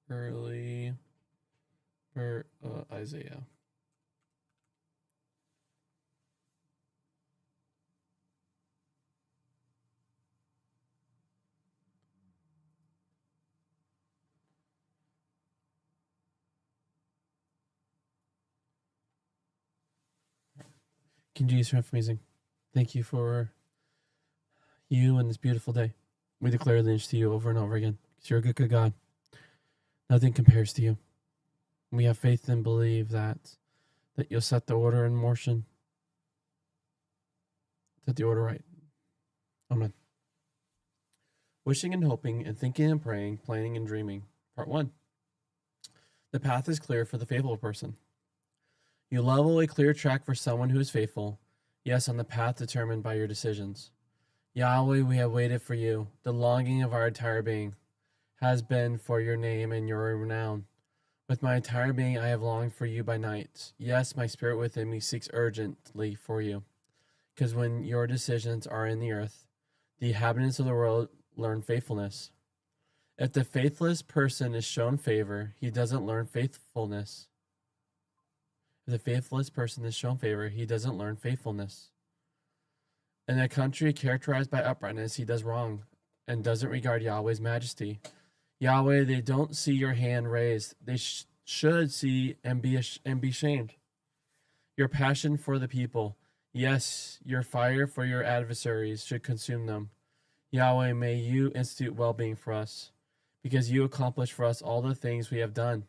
Early Isaiah. King Jesus, for amazing. Thank you for you and this beautiful day. We declare allegiance to you over and over again. Because you're a good, good God. Nothing compares to you. We have faith and believe that you'll set the order in motion. Set the order right. Amen. Wishing and hoping and thinking and praying, planning and dreaming. Part 1. The path is clear for the faithful person. You level a clear track for someone who is faithful. Yes, on the path determined by your decisions. Yahweh, we have waited for you. The longing of our entire being has been for your name and your renown. With my entire being, I have longed for you by night. Yes, my spirit within me seeks urgently for you. Because when your decisions are in the earth, the inhabitants of the world learn faithfulness. If the faithless person is shown favor, he doesn't learn faithfulness. If the faithless person is shown favor, he doesn't learn faithfulness. In a country characterized by uprightness, he does wrong and doesn't regard Yahweh's majesty. Yahweh, they don't see your hand raised. They should see and be shamed. Your passion for the people, yes, your fire for your adversaries should consume them. Yahweh, may you institute well-being for us, because you accomplish for us all the things we have done.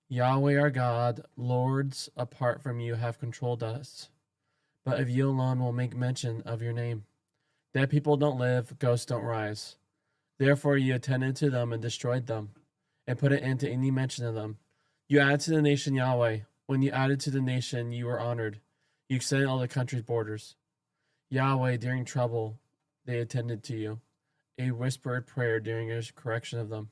Yahweh our God, lords apart from you have controlled us, but of you alone will make mention of your name. Dead people don't live, ghosts don't rise. Therefore you attended to them and destroyed them, and put an end to any mention of them. You added to the nation Yahweh. When you added to the nation, you were honored. You extended all the country's borders. Yahweh, during trouble, they attended to you, a whispered prayer during a correction of them.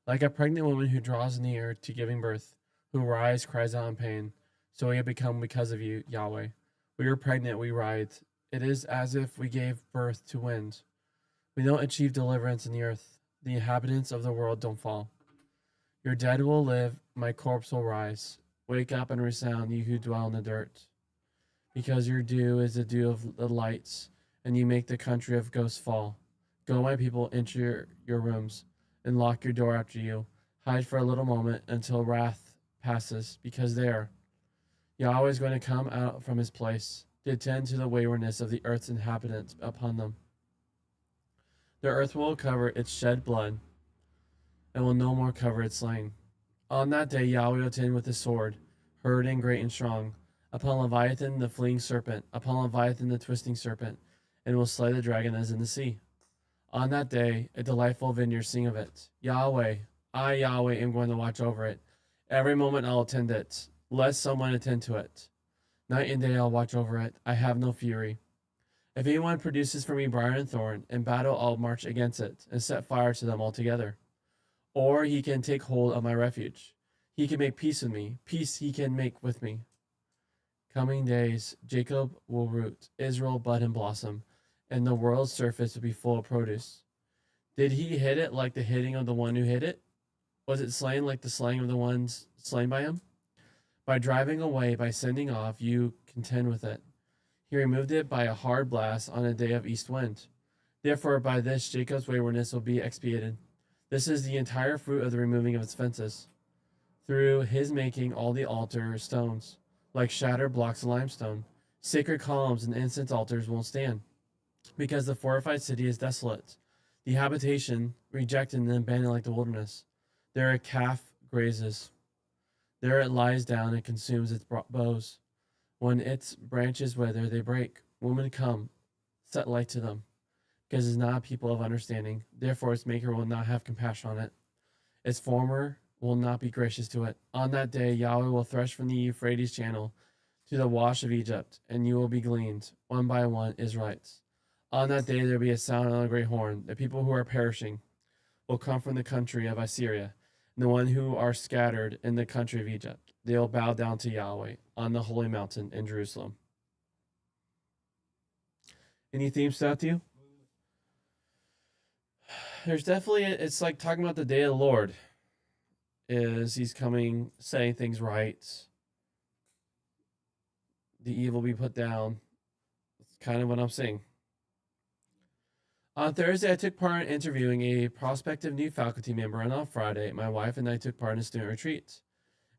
Like a pregnant woman who draws near to giving birth, who writhes, cries out in pain, so we have become because of you, Yahweh. We are pregnant, we writhe. It is as if we gave birth to wind. We don't achieve deliverance in the earth. The inhabitants of the world don't fall. Your dead will live, my corpse will rise. Wake up and resound, you who dwell in the dirt. Because your dew is the dew of the lights, and you make the country of ghosts fall. Go, my people, enter your rooms, and lock your door after you. Hide for a little moment until wrath passes, because there, Yahweh is going to come out from his place to attend to the waywardness of the earth's inhabitants upon them. The earth will cover its shed blood, and will no more cover its slain. On that day Yahweh will attend with his sword, heard and great and strong, upon Leviathan the fleeing serpent, upon Leviathan the twisting serpent, and will slay the dragon as in the sea. On that day, a delightful vineyard sing of it. Yahweh, I, Yahweh, am going to watch over it. Every moment I'll attend it. Let someone attend to it. Night and day I'll watch over it. I have no fury. If anyone produces for me briar and thorn, in battle I'll march against it, and set fire to them altogether. Or he can take hold of my refuge. He can make peace with me. Peace he can make with me. Coming days, Jacob will root, Israel bud and blossom, and the world's surface will be full of produce. Did he hit it like the hitting of the one who hit it? Was it slain like the slaying of the ones slain by him? By driving away, by sending off, you contend with it. He removed it by a hard blast on a day of east wind. Therefore, by this Jacob's waywardness will be expiated. This is the entire fruit of the removing of its fences. Through his making all the altar stones, like shattered blocks of limestone, sacred columns and incense altars won't stand, because the fortified city is desolate, the habitation rejected and abandoned like the wilderness. There a calf grazes. There it lies down and consumes its boughs. When its branches wither, they break. Women come, set light to them, because it is not a people of understanding. Therefore its maker will not have compassion on it. Its former will not be gracious to it. On that day Yahweh will thresh from the Euphrates channel to the wash of Egypt, and you will be gleaned, one by one, Israelites. On that day there will be a sound on a great horn. The people who are perishing will come from the country of Assyria, and the one who are scattered in the country of Egypt. They will bow down to Yahweh on the holy mountain in Jerusalem. Any themes stood out to you? There's definitely, it's like talking about the day of the Lord. Is he's coming, saying things right, the evil be put down. That's kind of what I'm saying. On Thursday, I took part in interviewing a prospective new faculty member, and on Friday, my wife and I took part in a student retreat.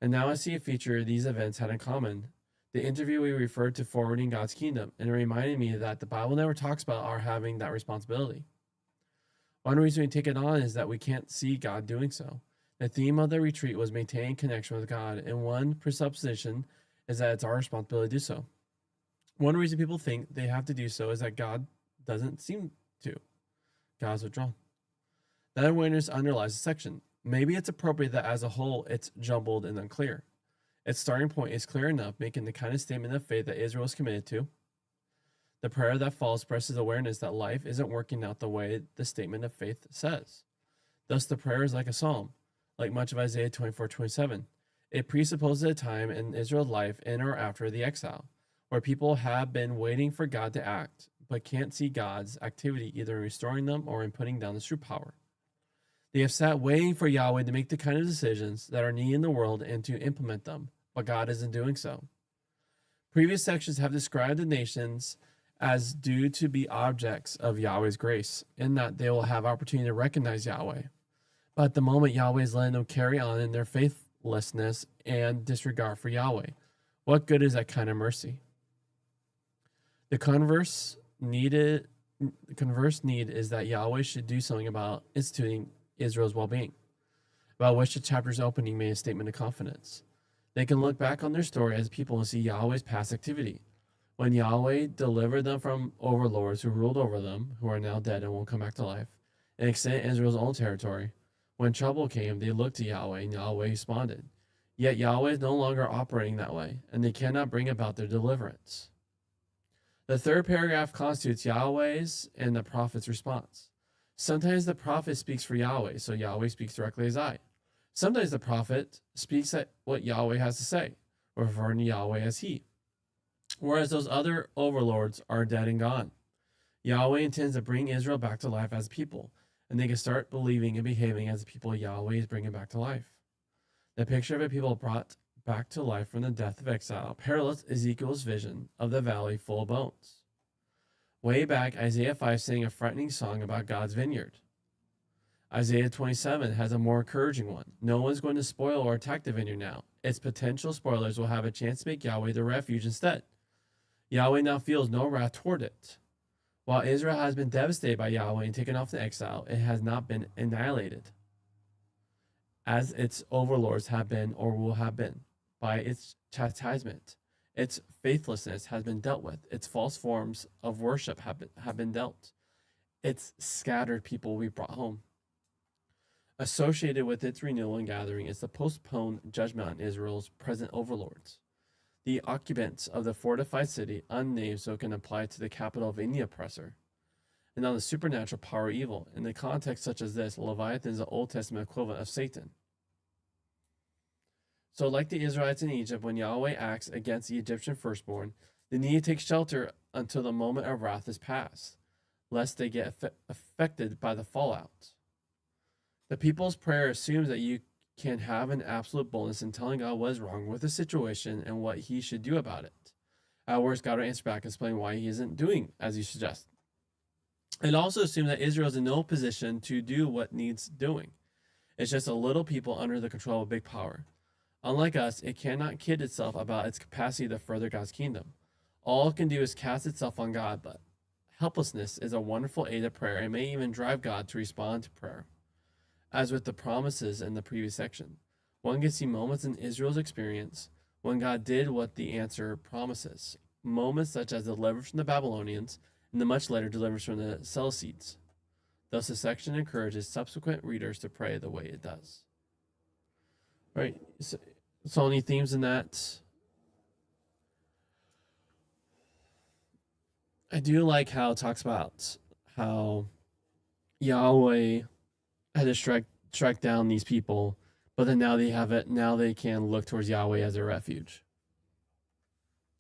And now I see a feature these events had in common. The interviewee referred to forwarding God's kingdom, and it reminded me that the Bible never talks about our having that responsibility. One reason we take it on is that we can't see God doing so. The theme of the retreat was maintaining connection with God, and one presupposition is that it's our responsibility to do so. One reason people think they have to do so is that God doesn't seem to. God's withdrawn. That awareness underlies the section. Maybe it's appropriate that as a whole it's jumbled and unclear. Its starting point is clear enough, making the kind of statement of faith that Israel is committed to. The prayer that follows expresses awareness that life isn't working out the way the statement of faith says. Thus, the prayer is like a psalm, like much of Isaiah 24:27. It presupposes a time in Israel's life in or after the exile, where people have been waiting for God to act, but can't see God's activity either in restoring them or in putting down his true power. They have sat waiting for Yahweh to make the kind of decisions that are needed in the world and to implement them, but God isn't doing so. Previous sections have described the nations as due to be objects of Yahweh's grace, in that they will have opportunity to recognize Yahweh. But at the moment, Yahweh is letting them carry on in their faithlessness and disregard for Yahweh. What good is that kind of mercy? The converse need is that Yahweh should do something about instituting Israel's well-being, about which the chapter's opening made a statement of confidence. They can look back on their story as people and see Yahweh's past activity. When Yahweh delivered them from overlords who ruled over them, who are now dead and won't come back to life, and extended Israel's own territory, when trouble came, they looked to Yahweh, and Yahweh responded. Yet Yahweh is no longer operating that way, and they cannot bring about their deliverance. The third paragraph constitutes Yahweh's and the prophet's response. Sometimes the prophet speaks for Yahweh, so Yahweh speaks directly as I. Sometimes the prophet speaks at what Yahweh has to say, referring to Yahweh as he. Whereas those other overlords are dead and gone. Yahweh intends to bring Israel back to life as a people, and they can start believing and behaving as the people Yahweh is bringing back to life. The picture of a people brought back to life from the death of exile parallels Ezekiel's vision of the valley full of bones. Way back, Isaiah 5 sang a frightening song about God's vineyard. Isaiah 27 has a more encouraging one. No one's going to spoil or attack the vineyard now. Its potential spoilers will have a chance to make Yahweh their refuge instead. Yahweh now feels no wrath toward it. While Israel has been devastated by Yahweh and taken off to exile, it has not been annihilated, as its overlords have been or will have been, by its chastisement. Its faithlessness has been dealt with. Its false forms of worship have been dealt. Its scattered people will be brought home. Associated with its renewal and gathering is the postponed judgment on Israel's present overlords, the occupants of the fortified city, unnamed so it can apply to the capital of any oppressor, and on the supernatural power of evil. In a context such as this, Leviathan is the Old Testament equivalent of Satan. So like the Israelites in Egypt, when Yahweh acts against the Egyptian firstborn, they need to take shelter until the moment of wrath is past, lest they get affected by the fallout. The people's prayer assumes that you can have an absolute boldness in telling God what is wrong with the situation and what he should do about it. At worst, God will answer back and explain why he isn't doing as you suggest. It also assumes that Israel is in no position to do what needs doing. It's just a little people under the control of big power. Unlike us, it cannot kid itself about its capacity to further God's kingdom. All it can do is cast itself on God, but helplessness is a wonderful aid of prayer and may even drive God to respond to prayer. As with the promises in the previous section, one can see moments in Israel's experience when God did what the answer promises. Moments such as the deliverance from the Babylonians and the much later deliverance from the Seleucids. Thus, the section encourages subsequent readers to pray the way it does. All right, so any themes in that? I do like how it talks about how Yahweh had to strike down these people, but then now they have it. Now they can look towards Yahweh as their refuge.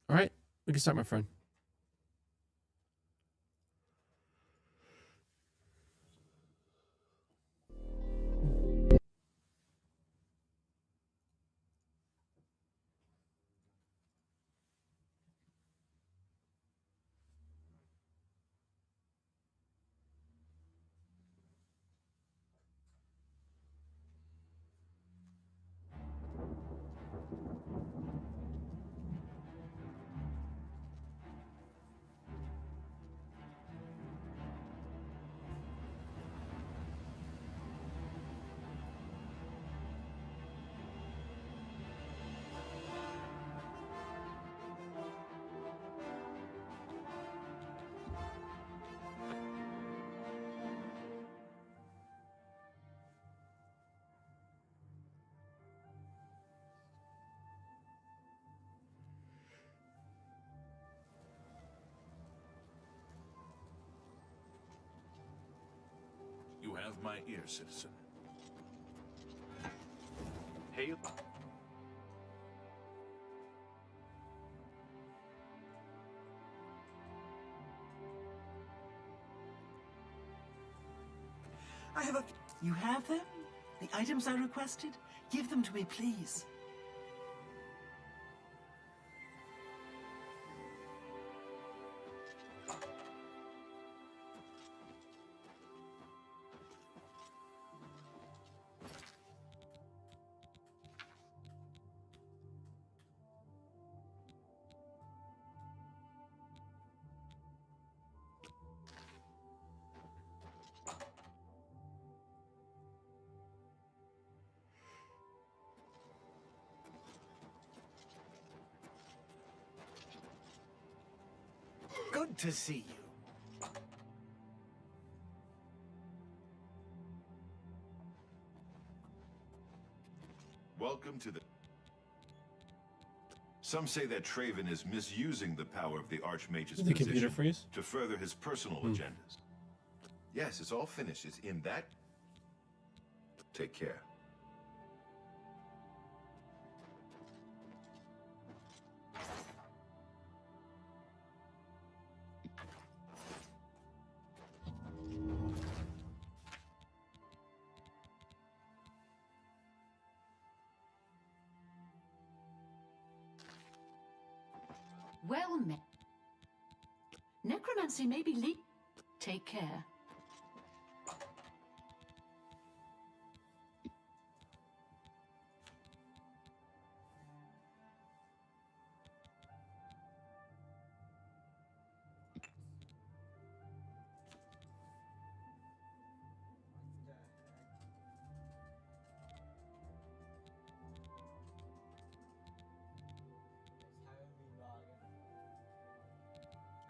All right, we can start, my friend. my ear, citizen. Hail. I have a... You have them? The items I requested? Give them to me, please. Good to see you. Welcome to the... Some say that Traven is misusing the power of the Archmage's Did the computer position freeze? to further his personal agendas. Yes, it's all finished. It's in that... Take care. Well met. Necromancy may be legal. Take care.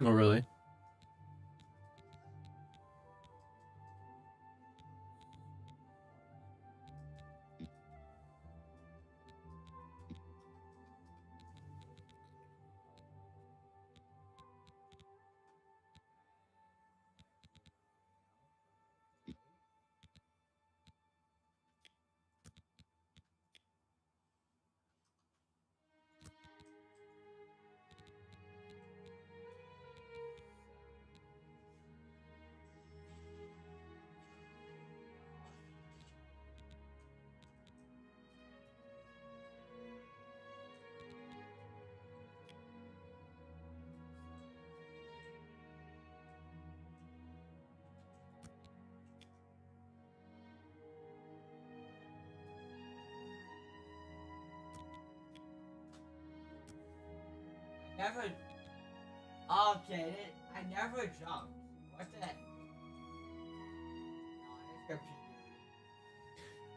Oh, really? Never. Okay, I never jumped. What the heck? No, it's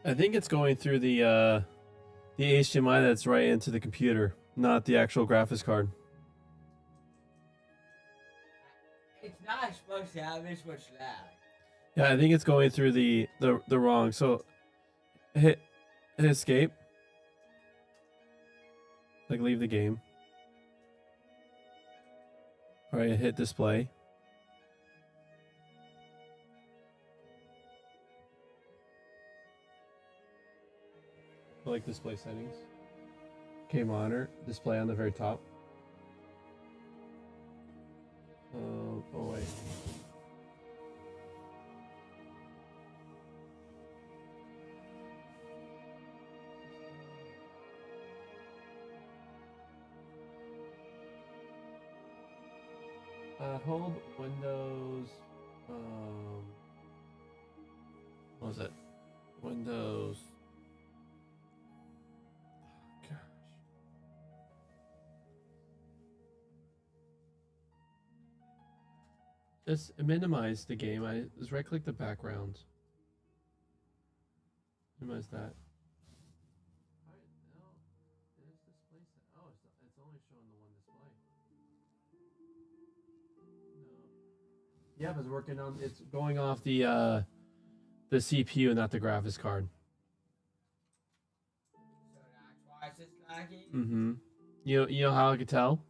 I think it's going through the HDMI that's right into the computer, not the actual graphics card. It's not supposed to have this much lag. Yeah, I think it's going through the wrong. So hit escape. Like leave the game. All right, hit display. Like display settings. Okay, monitor display on the very top. Oh wait. Hold Windows. What was it? Windows. Gosh. Just minimize the game. I just right click the background. Minimize that. It's only showing the one display. No. Yeah, but it's working on. It's going off the CPU, not the graphics card. So that's why it's just lagging? Mm-hmm. You know how I could tell?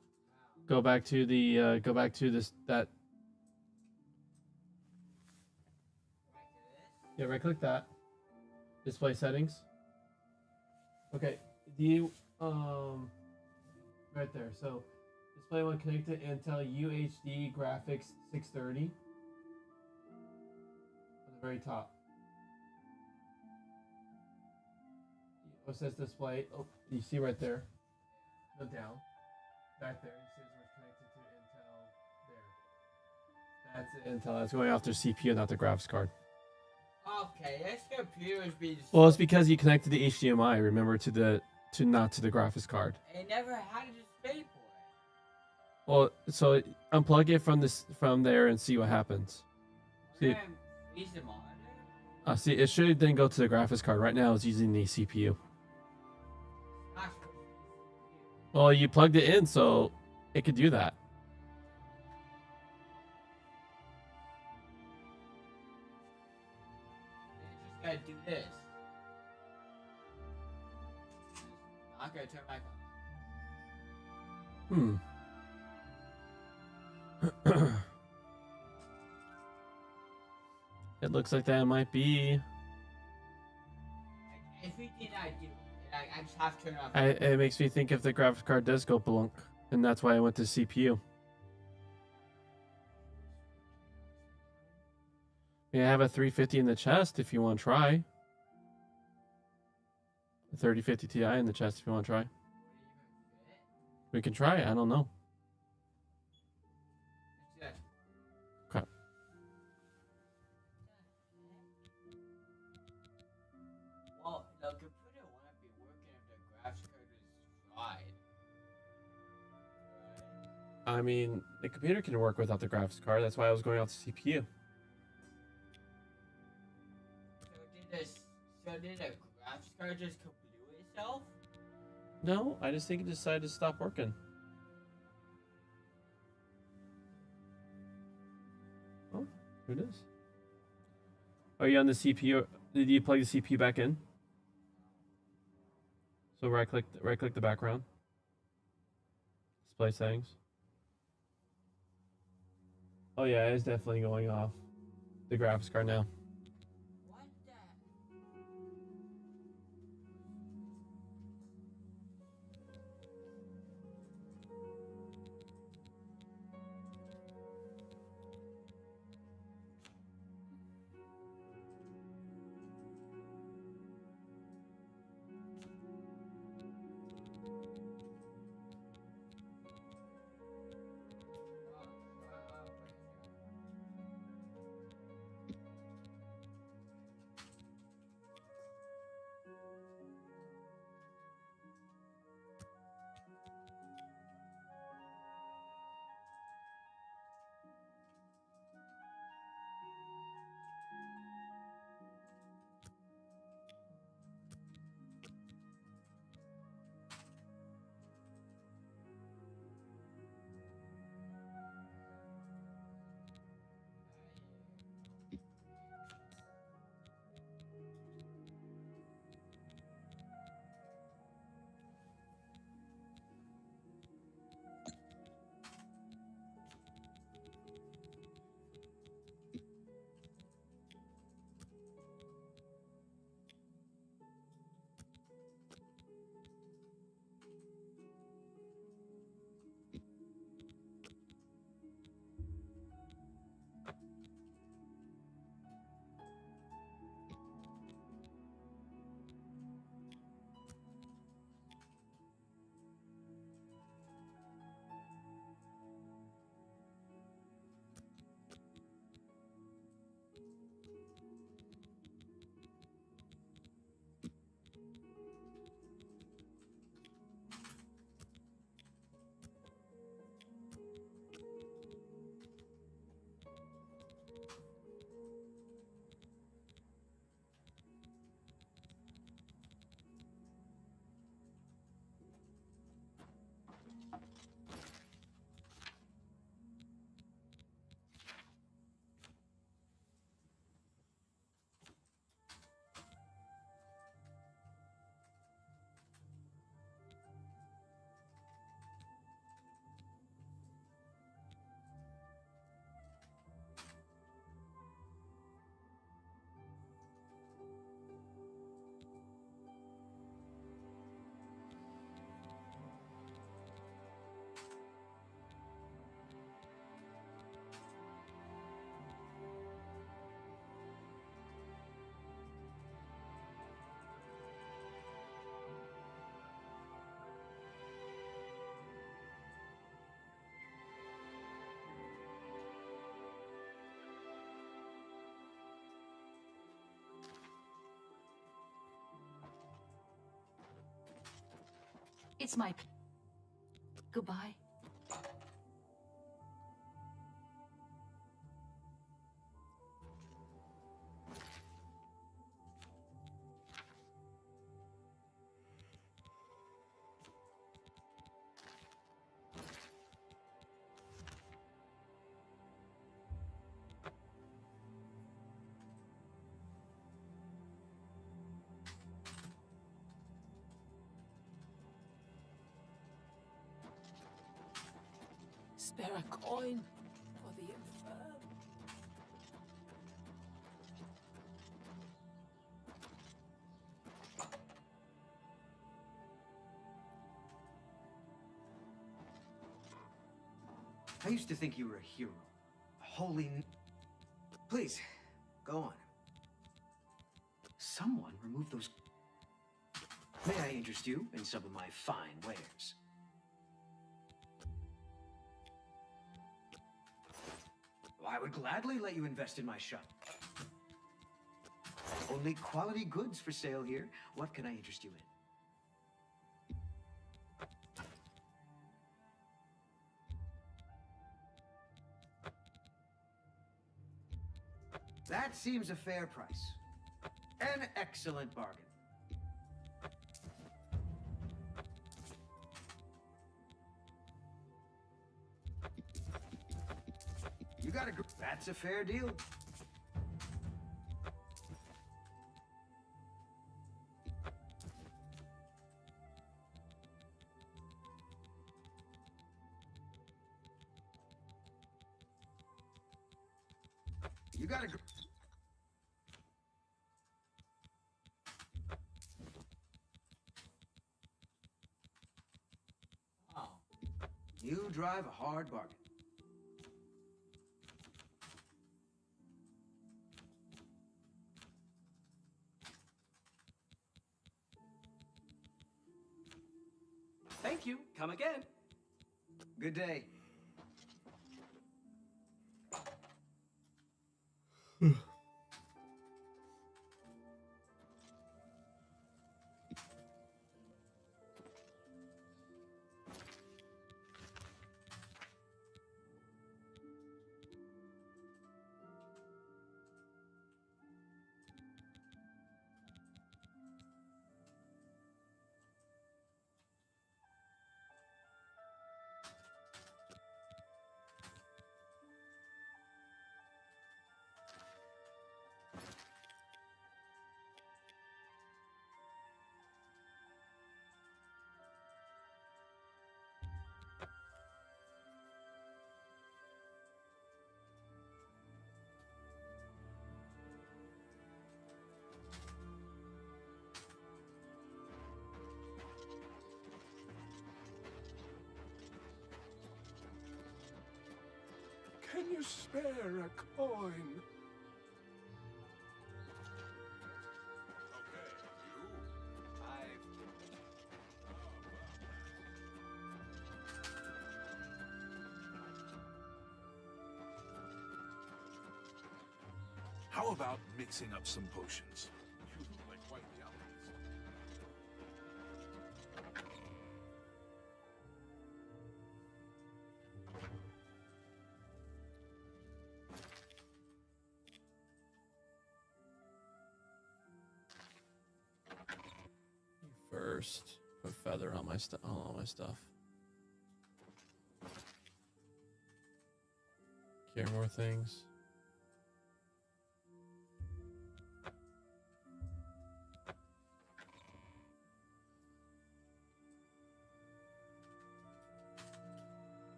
Go back to the that. Yeah, right click that. Display settings. Okay, do you right there. So display when connected Intel UHD graphics 630 on the very top. It says display. Oh, you see right there. Go down. Back there. It says we're connected to Intel there. That's Intel. That's going off their CPU, not the graphics card. Okay, this computer's being. Well, it's because you connected the HDMI. Remember not to the graphics card. It never had a display for it. Well, so unplug it from there and see what happens. See, Freeze the monitor? see, it should then go to the graphics card. Right now, it's using the CPU. Gosh, Well, you plugged it in, so it could do that. just gotta do this. Not gonna turn back on. It looks like that might be. Like, everything I do, I just have to turn it off. It makes me think if the graphics card does go blunk, and that's why I went to CPU. Yeah, I have a 350 in the chest if you want to try. A 3050 Ti in the chest if you want to try. We can try. I don't know. Let's do that. Okay. Well, the computer wouldn't be working if the graphics card was fried. Right? I mean, the computer can work without the graphics card. That's why I was going off the CPU. So did the graphics card just blew itself? No, I just think it decided to stop working. Oh, here it is. Are you on the CPU? Did you plug the CPU back in? So right click the background. Display settings. Oh yeah, it's definitely going off the graphics card now. What the? It's my... Goodbye. Spare a coin for the infirm. I used to think you were a hero. A holy... Please, go on. Someone removed those... May I interest you in some of my fine wares? I would gladly let you invest in my shop. Only quality goods for sale here. What can I interest you in? That seems a fair price. An excellent bargain. You got a... That's a fair deal. You got a... Oh. You drive a hard bargain. Thank you. Come again. Good day. Can you spare a coin? Okay, you. How about mixing up some potions? You look like quite the alchemist. First, put feather on my stuff. On all my stuff. Care more things.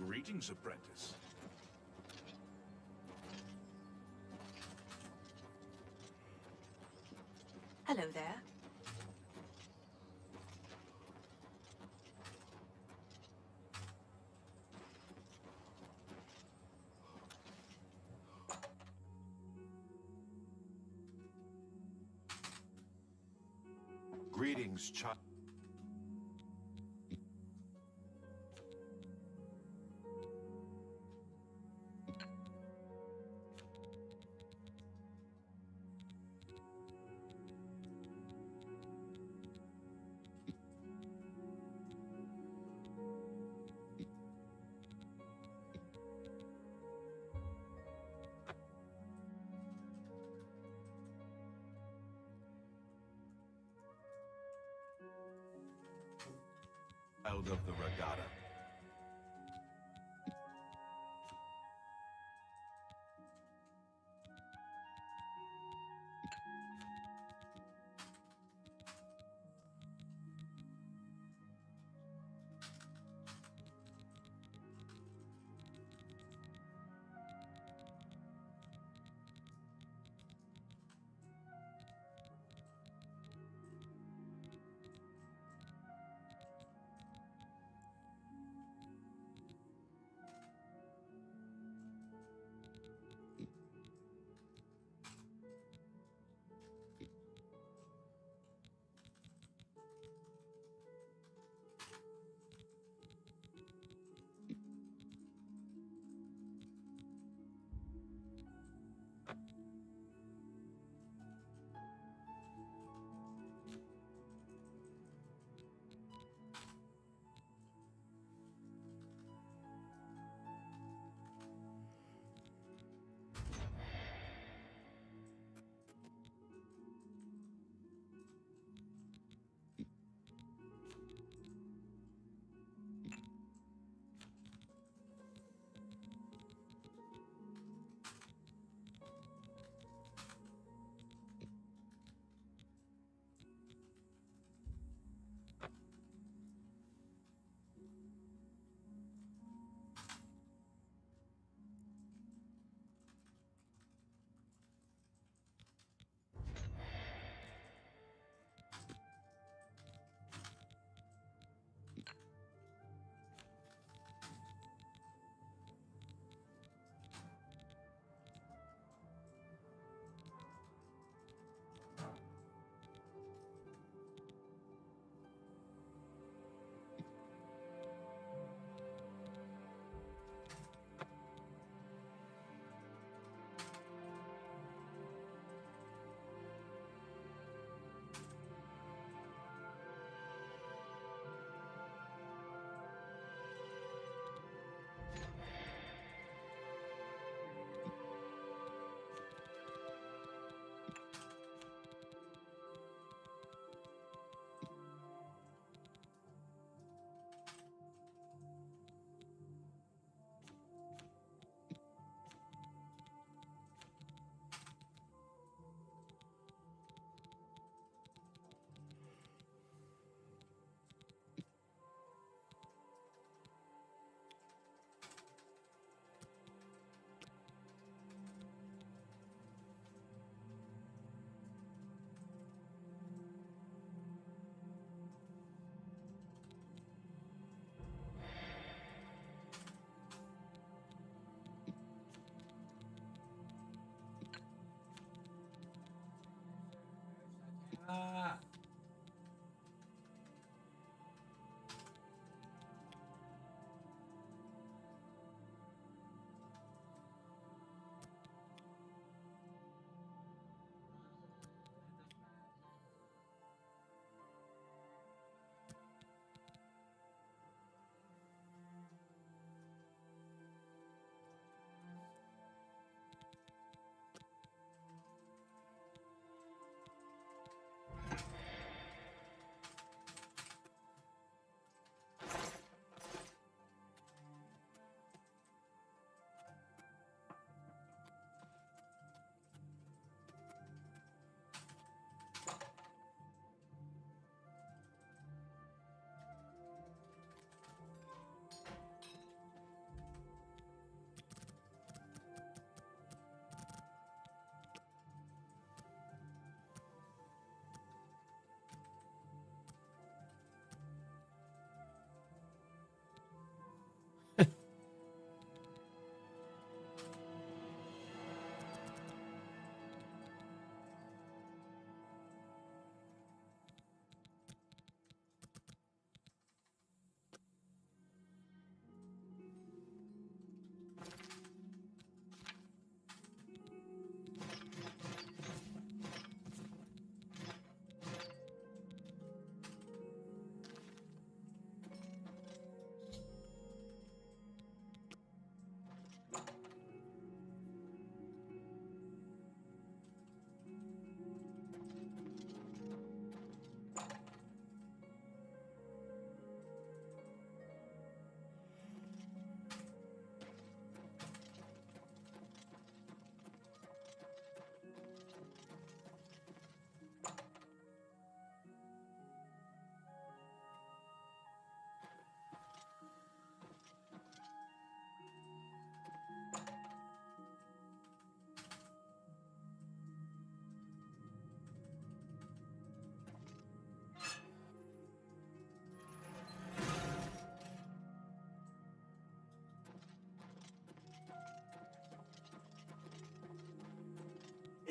Greetings, apprentice. Hello there. Greetings, child. field of the regatta.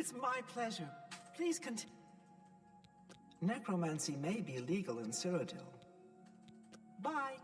It's my pleasure. Please continue. Necromancy may be illegal in Cyrodiil. Bye.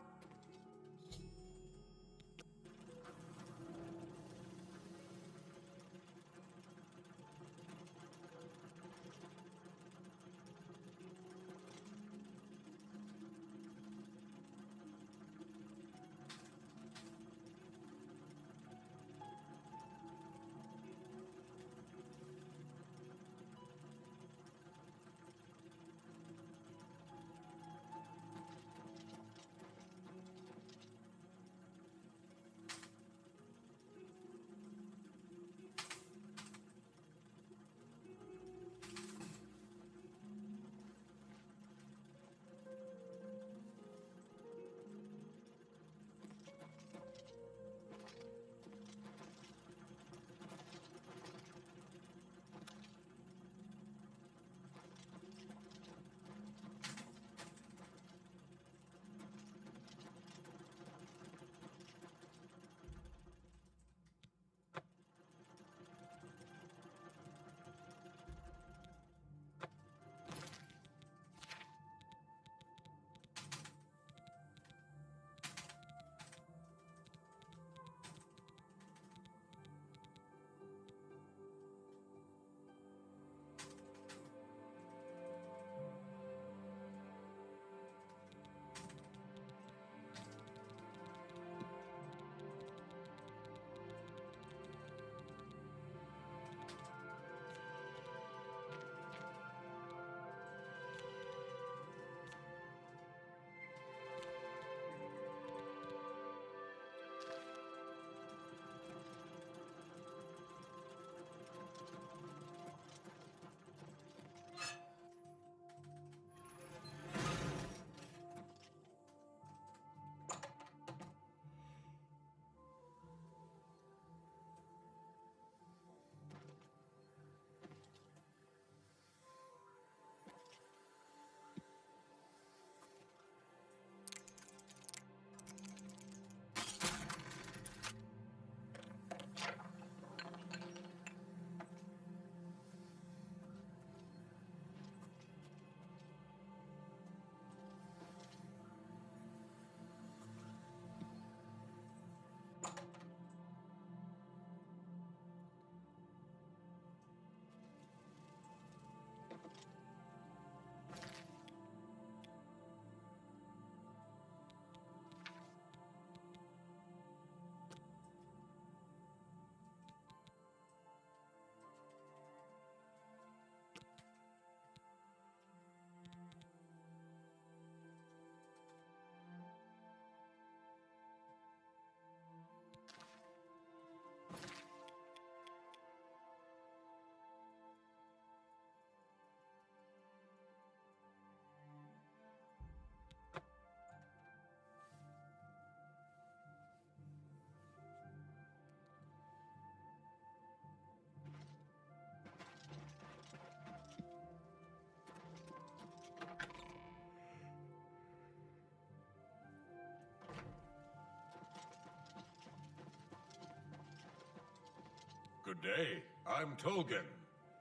Good day. I'm Tolgan,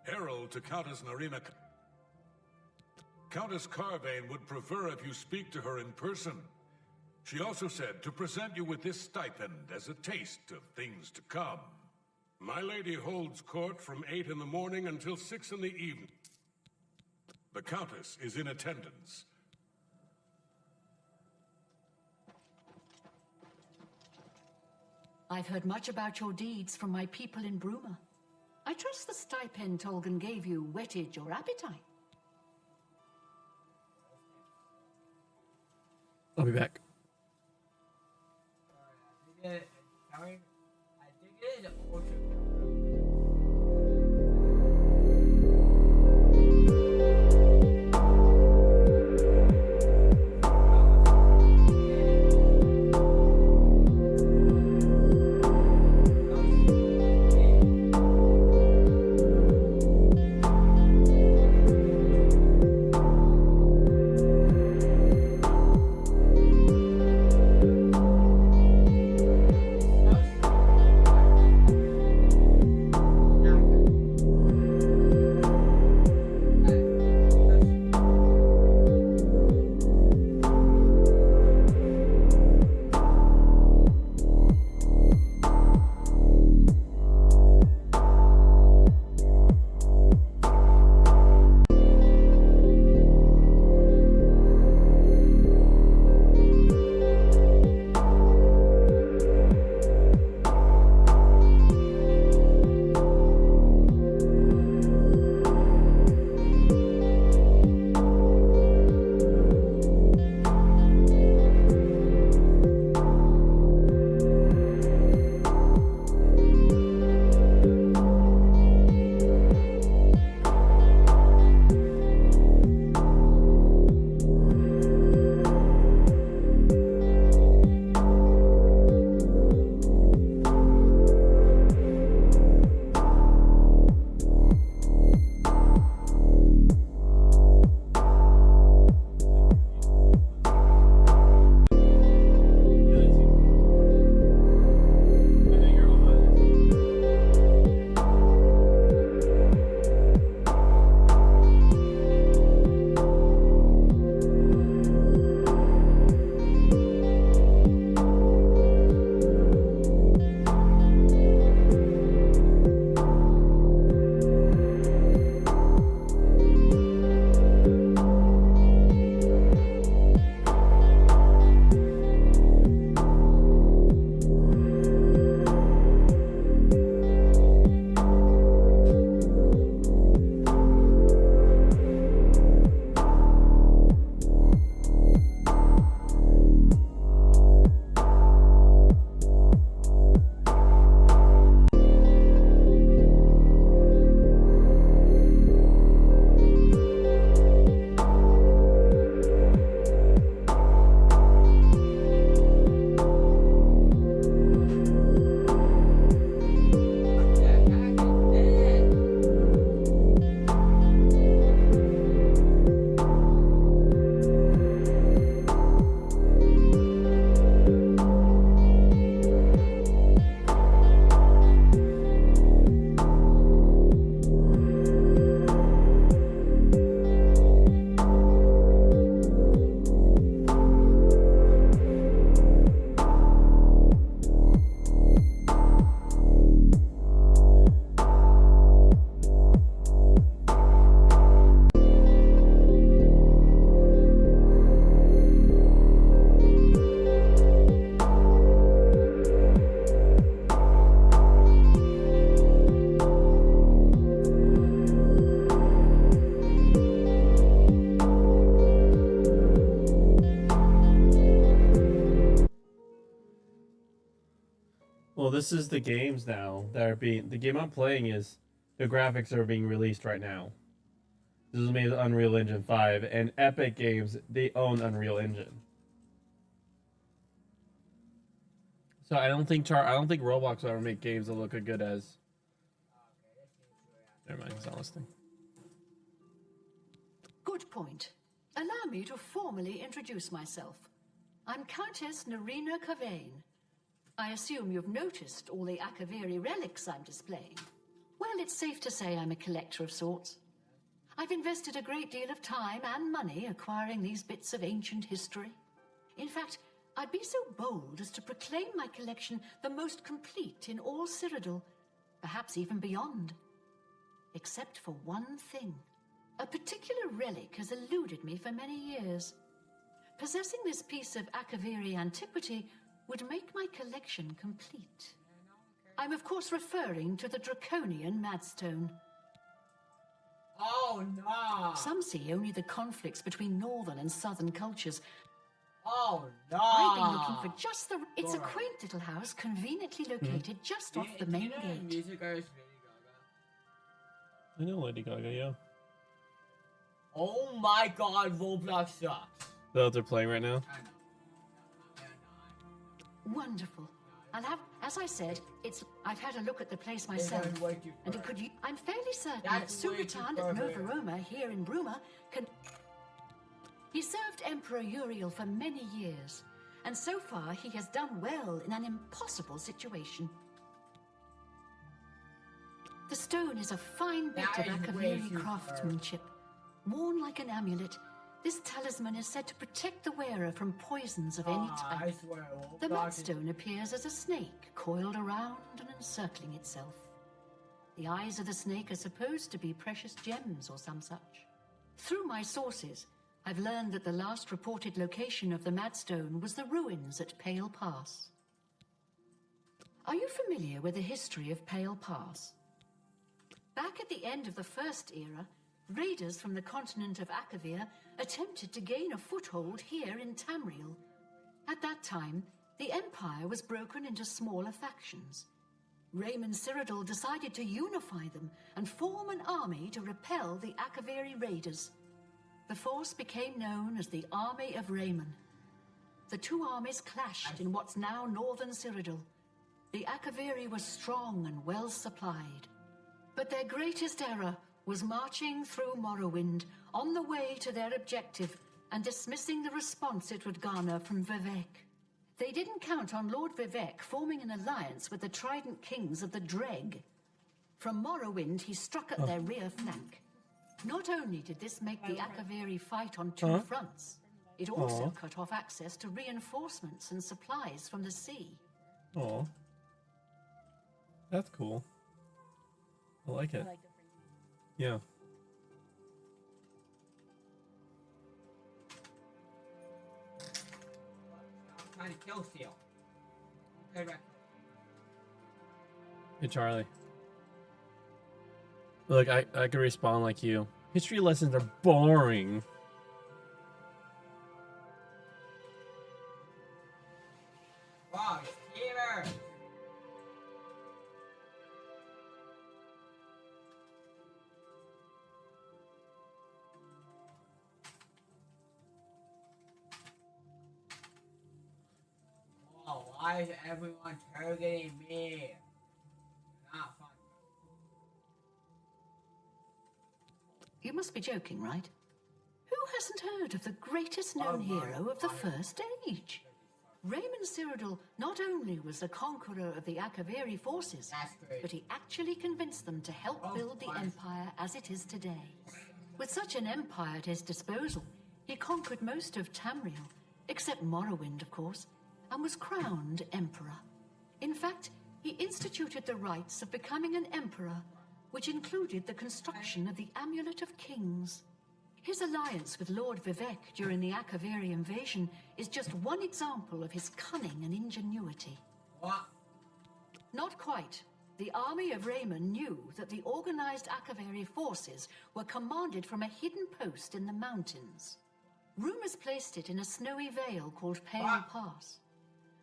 herald to Countess Narima. Countess Carvane would prefer if you speak to her in person. She also said to present you with this stipend as a taste of things to come. My lady holds court from 8 in the morning until 6 in the evening. The Countess is in attendance. I've heard much about your deeds from my people in Bruma. I trust the stipend Tolgan gave you whetted your appetite. I'll be back. I think it is ultra. Well, this is the games now that are being. The game I'm playing is the graphics are being released right now. This is made with Unreal Engine 5, and Epic Games, they own Unreal Engine. So I don't think Roblox will ever make games that look as good as. Never mind, it's not listening. Good point. Allow me to formally introduce myself. I'm Countess Narina Cavane. I assume you've noticed all the Akaviri relics I'm displaying. Well, it's safe to say I'm a collector of sorts. I've invested a great deal of time and money acquiring these bits of ancient history. In fact, I'd be so bold as to proclaim my collection the most complete in all Cyrodiil, perhaps even beyond. Except for one thing. A particular relic has eluded me for many years. Possessing this piece of Akaviri antiquity would make my collection complete. I'm of course referring to the draconian Madstone. Oh no! Some see only the conflicts between northern and southern cultures. Oh no! I've been looking for just the... It's a quaint little house conveniently located just off the main gate. Music artist I Lady Gaga? know Lady Gaga, yeah. Oh my god, Roblox sucks. Is that what they're playing right now? I know. Wonderful. I'll have, as I said, I've had a look at the place myself, and it could. I'm fairly certain that Sugatan at Nova Roma here in Bruma can. He served Emperor Uriel for many years, and so far he has done well in an impossible situation. The stone is a fine bit of Akaviri craftsmanship, worn like an amulet. This talisman is said to protect the wearer from poisons of any type. I swear, The Roblox Madstone appears as a snake, coiled around and encircling itself. The eyes of the snake are supposed to be precious gems or some such. Through my sources, I've learned that the last reported location of the Madstone was the ruins at Pale Pass. Are you familiar with the history of Pale Pass? Back at the end of the First Era, raiders from the continent of Akavir attempted to gain a foothold here in Tamriel. At that time, the Empire was broken into smaller factions. Raymond Cyrodiil decided to unify them and form an army to repel the Akaviri raiders. The force became known as the Army of Raymond. The two armies clashed in what's now northern Cyrodiil. The Akaviri were strong and well supplied. But their greatest error was marching through Morrowind on the way to their objective and dismissing the response it would garner from Vivek. They didn't count on Lord Vivek forming an alliance with the Trident Kings of the Dreg. From Morrowind, he struck at their rear flank. Not only did this make the Akaviri fight on two fronts, it also cut off access to reinforcements and supplies from the sea. Oh, that's cool. I like it. Yeah. I'm trying to kill Steel. Okay, right. Hey, Charlie. Look, I could respond like you. History lessons are boring. Wow, Steamer! Oh, why is everyone targeting me? Not fun. You must be joking, right? Who hasn't heard of the greatest known hero of the First Age? Raymond Cyrodiil not only was the conqueror of the Akaviri forces, but he actually convinced them to help build the empire as it is today. With such an empire at his disposal, he conquered most of Tamriel, except Morrowind, of course, and was crowned emperor. In fact, he instituted the rites of becoming an emperor, which included the construction of the Amulet of Kings. His alliance with Lord Vivek during the Akaviri invasion is just one example of his cunning and ingenuity. What? Not quite. The army of Raymond knew that the organized Akaviri forces were commanded from a hidden post in the mountains. Rumors placed it in a snowy vale called Pale Pass.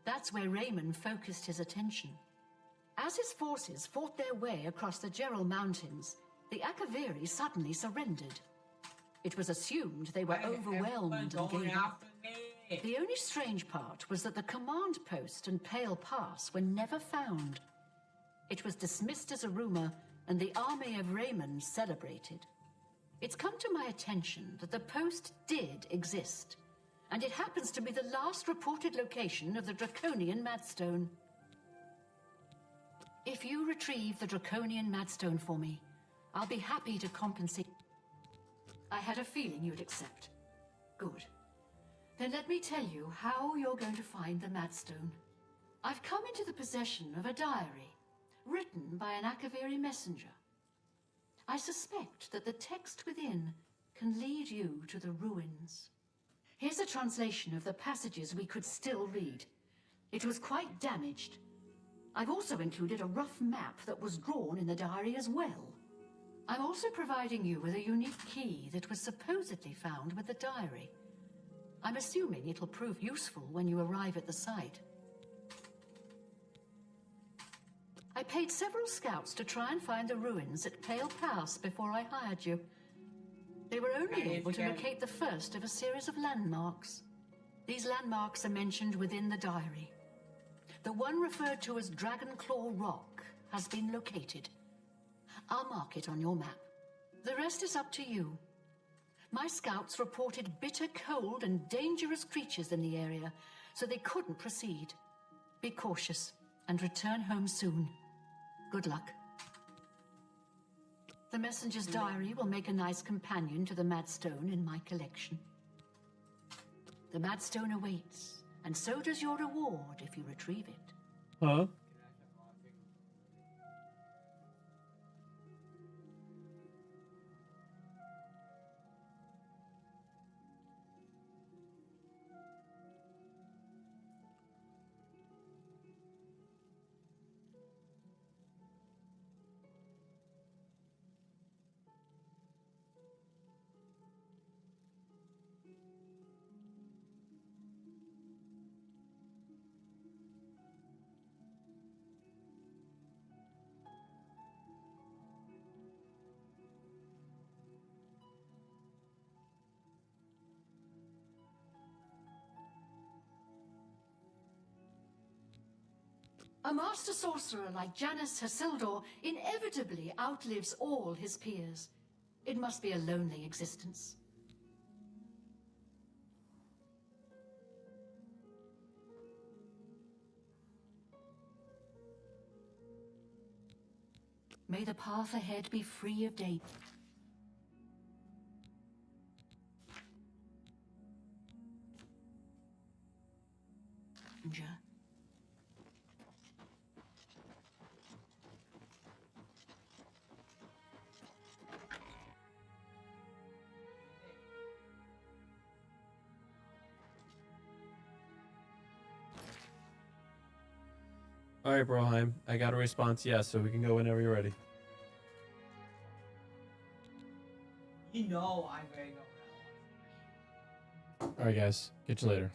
That's where Raymond focused his attention. As his forces fought their way across the Gerald Mountains, the Akaviri suddenly surrendered. It was assumed they were overwhelmed and gave up. The only strange part was that the command post and Pale Pass were never found. It was dismissed as a rumor, and the army of Raymond celebrated. It's come to my attention that the post did exist, and it happens to be the last reported location of the Draconian Madstone. If you retrieve the Draconian Madstone for me, I'll be happy to compensate. I had a feeling you'd accept. Good. Then let me tell you how you're going to find the Madstone. I've come into the possession of a diary, written by an Akaviri messenger. I suspect that the text within can lead you to the ruins. Here's a translation of the passages we could still read. It was quite damaged. I've also included a rough map that was drawn in the diary as well. I'm also providing you with a unique key that was supposedly found with the diary. I'm assuming it'll prove useful when you arrive at the site. I paid several scouts to try and find the ruins at Pale Pass before I hired you. They were only able to locate the first of a series of landmarks. These landmarks are mentioned within the diary. The one referred to as Dragonclaw Rock has been located. I'll mark it on your map. The rest is up to you. My scouts reported bitter cold and dangerous creatures in the area, so they couldn't proceed. Be cautious and return home soon. Good luck. The messenger's diary will make a nice companion to the Madstone in my collection. The Madstone awaits, and so does your reward if you retrieve it. Huh? A master sorcerer like Janus Hasildor inevitably outlives all his peers. It must be a lonely existence. May the path ahead be free of danger. All right, Broheim. I got a response yes, so we can go whenever you're ready. You know I'm ready to go. All right, guys. Catch you later.